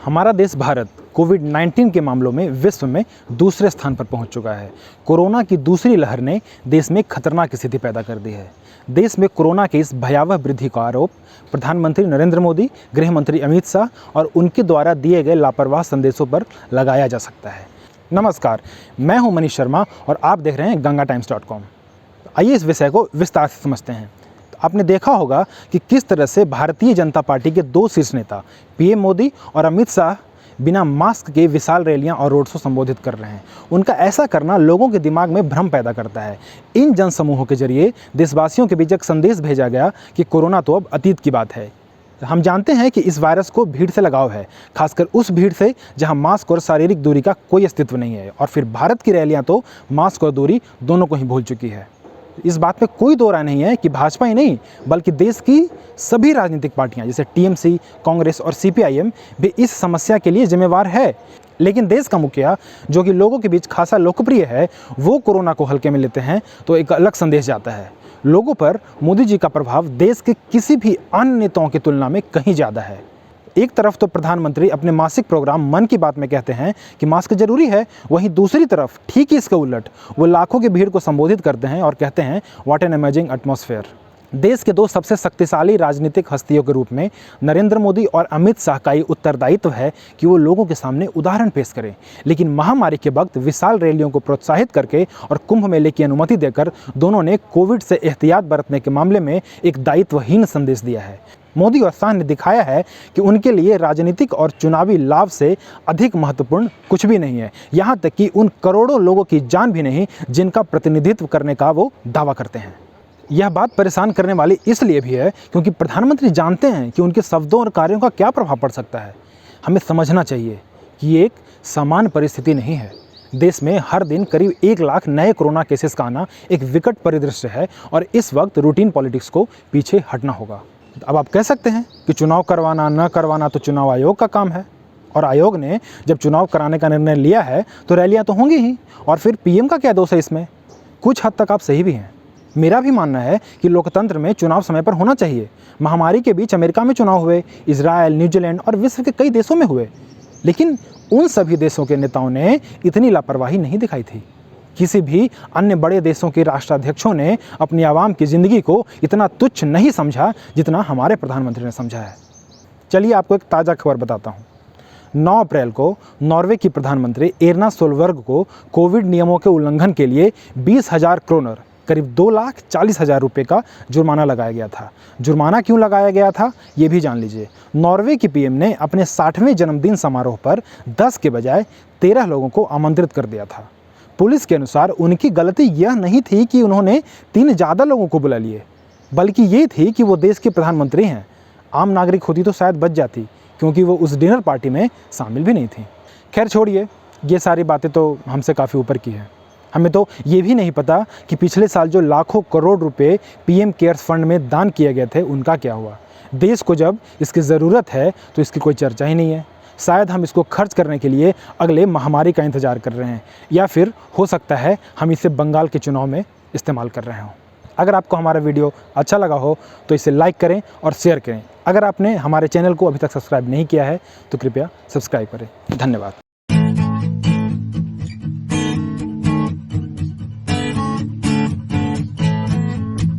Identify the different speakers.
Speaker 1: हमारा देश भारत कोविड-19 के मामलों में विश्व में दूसरे स्थान पर पहुंच चुका है। कोरोना की दूसरी लहर ने देश में खतरनाक स्थिति पैदा कर दी है। देश में कोरोना के इस भयावह वृद्धि का आरोप प्रधानमंत्री नरेंद्र मोदी, गृह मंत्री अमित शाह और उनके द्वारा दिए गए लापरवाह संदेशों पर लगाया जा सकता है। नमस्कार, मैं हूं मनीष शर्मा और आप देख रहे हैं gangatimes.com। आइए इस विषय को विस्तार से समझते हैं। आपने देखा होगा कि किस तरह से भारतीय जनता पार्टी के दो शीर्ष नेता पीएम मोदी और अमित शाह बिना मास्क के विशाल रैलियां और रोड शो संबोधित कर रहे हैं। उनका ऐसा करना लोगों के दिमाग में भ्रम पैदा करता है। इन जनसमूहों के जरिए देशवासियों के बीच एक संदेश भेजा गया कि कोरोना तो अब अतीत की बात है। हम जानते हैं कि इस वायरस को भीड़ से लगाव है, खासकर उस भीड़ से जहां मास्क और शारीरिक दूरी का कोई अस्तित्व नहीं है। और फिर भारत की रैलियां तो मास्क और दूरी दोनों को ही भूल चुकी है। इस बात में कोई दो राय नहीं है कि भाजपा ही नहीं बल्कि देश की सभी राजनीतिक पार्टियां जैसे टीएमसी, कांग्रेस और सीपीआईएम भी इस समस्या के लिए जिम्मेवार है। लेकिन देश का मुखिया, जो कि लोगों के बीच खासा लोकप्रिय है, वो कोरोना को हल्के में लेते हैं तो एक अलग संदेश जाता है। लोगों पर मोदी जी का प्रभाव देश के किसी भी अन्य नेताओं की तुलना में कहीं ज़्यादा है। एक तरफ तो प्रधानमंत्री अपने मासिक प्रोग्राम मन की बात में कहते हैं कि मास्क जरूरी है, वहीं दूसरी तरफ ठीक इसके उलट वो लाखों की भीड़ को संबोधित करते हैं और कहते हैं व्हाट एन अमेजिंग एटमॉस्फेयर। देश के दो सबसे शक्तिशाली राजनीतिक हस्तियों के रूप में नरेंद्र मोदी और अमित शाह का ये उत्तरदायित्व है कि वो लोगों के सामने उदाहरण पेश करें। लेकिन महामारी के वक्त विशाल रैलियों को प्रोत्साहित करके और कुंभ मेले की अनुमति देकर दोनों ने कोविड से एहतियात बरतने के मामले में एक दायित्वहीन संदेश दिया है। मोदी और शाह ने दिखाया है कि उनके लिए राजनीतिक और चुनावी लाभ से अधिक महत्वपूर्ण कुछ भी नहीं है, यहाँ तक कि उन करोड़ों लोगों की जान भी नहीं जिनका प्रतिनिधित्व करने का वो दावा करते हैं। यह बात परेशान करने वाली इसलिए भी है क्योंकि प्रधानमंत्री जानते हैं कि उनके शब्दों और कार्यों का क्या प्रभाव पड़ सकता है। हमें समझना चाहिए कि ये एक सामान्य परिस्थिति नहीं है। देश में हर दिन करीब 1 लाख नए कोरोना केसेस का आना एक विकट परिदृश्य है और इस वक्त रूटीन पॉलिटिक्स को पीछे हटना होगा। अब आप कह सकते हैं कि चुनाव करवाना न करवाना तो चुनाव आयोग का काम है, और आयोग ने जब चुनाव कराने का निर्णय लिया है तो रैलियां तो होंगी ही। और फिर पीएम का क्या दोष है इसमें? कुछ हद तक आप सही भी हैं। मेरा भी मानना है कि लोकतंत्र में चुनाव समय पर होना चाहिए। महामारी के बीच अमेरिका में चुनाव हुए, इजराइल, न्यूजीलैंड और विश्व के कई देशों में हुए, लेकिन उन सभी देशों के नेताओं ने इतनी लापरवाही नहीं दिखाई थी। किसी भी अन्य बड़े देशों के राष्ट्राध्यक्षों ने अपनी आवाम की ज़िंदगी को इतना तुच्छ नहीं समझा जितना हमारे प्रधानमंत्री ने समझा है। चलिए आपको एक ताज़ा खबर बताता हूँ। 9 अप्रैल को नॉर्वे की प्रधानमंत्री एर्ना सोलबर्ग को कोविड नियमों के उल्लंघन के लिए 20,000 क्रोनर, करीब 2,40,000 रुपये का जुर्माना लगाया गया था। जुर्माना क्यों लगाया गया था ये भी जान लीजिए। नॉर्वे की पीएम ने अपने 60वें जन्मदिन समारोह पर 10 के बजाय 13 लोगों को आमंत्रित कर दिया था। पुलिस के अनुसार उनकी गलती यह नहीं थी कि उन्होंने 3 ज़्यादा लोगों को बुला लिए, बल्कि ये थी कि वो देश के प्रधानमंत्री हैं। आम नागरिक होती तो शायद बच जाती, क्योंकि वो उस डिनर पार्टी में शामिल भी नहीं थी। खैर छोड़िए, ये सारी बातें तो हमसे काफ़ी ऊपर की हैं। हमें तो ये भी नहीं पता कि पिछले साल जो लाखों करोड़ रुपए पीएम केयर्स फंड में दान किए गए थे उनका क्या हुआ। देश को जब इसकी ज़रूरत है तो इसकी कोई चर्चा ही नहीं है। शायद हम इसको खर्च करने के लिए अगले महामारी का इंतज़ार कर रहे हैं, या फिर हो सकता है हम इसे बंगाल के चुनाव में इस्तेमाल कर रहे हों। अगर आपको हमारा वीडियो अच्छा लगा हो तो इसे लाइक करें और शेयर करें। अगर आपने हमारे चैनल को अभी तक सब्सक्राइब नहीं किया है तो कृपया सब्सक्राइब करें। धन्यवाद।